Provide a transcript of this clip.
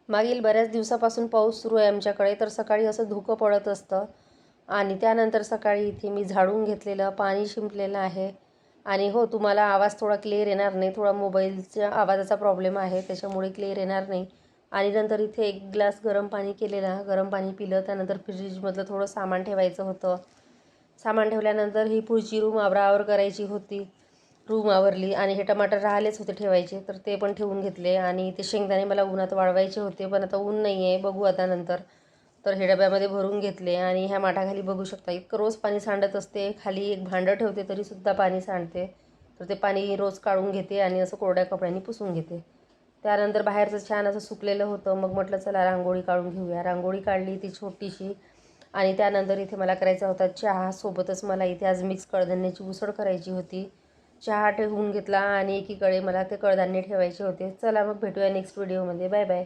मागील बऱ्याच दिवसापासून पाऊस सुरू आहे आमच्याकडे. तर सकाळी असं धुकं पडत असतं आणि त्यानंतर सकाळी इथे मी झाडून घेतलेलं, पाणी शिंपलेलं आहे. आणि हो, तुम्हाला आवाज थोडा क्लिअर येणार नाही, थोडा मोबाईलच्या आवाजाचा प्रॉब्लेम आहे, त्याच्यामुळे क्लिअर येणार नाही. आणि नंतर इथे 1 ग्लास गरम पाणी केलेलं, गरम पाणी पिलं. त्यानंतर फ्रीजमधलं थोडं सामान ठेवायचं होतं. सामान ठेवल्यानंतर ही पुढची रूम आवराआवर करायची होती. रूम आवरली आणि हे टमाटर राहिलेच होते ठेवायचे, तर ते पण ठेवून घेतले. आणि ते शेंगदाणे मला उन्हात वाळवायचे होते, पण आता ऊन नाही आहे, बघू आता नंतर. तर हे डब्यामध्ये भरून घेतले आणि ह्या माठाखाली बघू शकता इतकं रोज पाणी सांडत असते. खाली एक भांडं ठेवते तरीसुद्धा पाणी सांडते. तर ते पाणी रोज काढून घेते आणि असं कोरड्या कपड्यांनी पुसून घेते. त्यानंतर बाहेरचं छान असं सुकलेलं होतं. मग म्हटलं चला रांगोळी काढून घेऊया. रांगोळी काढली ती छोटीशी. आणि त्यानंतर इथे मला करायचा होता चहा. सोबतच मला इथे आज मिक्स कडधान्याची उसळ करायची होती. चहा ठेवून घेतला आणि एकीकडे मला ते कडधान्य ठेवायचे होते. चला मग भेटूया नेक्स्ट व्हिडिओमध्ये. Bye bye.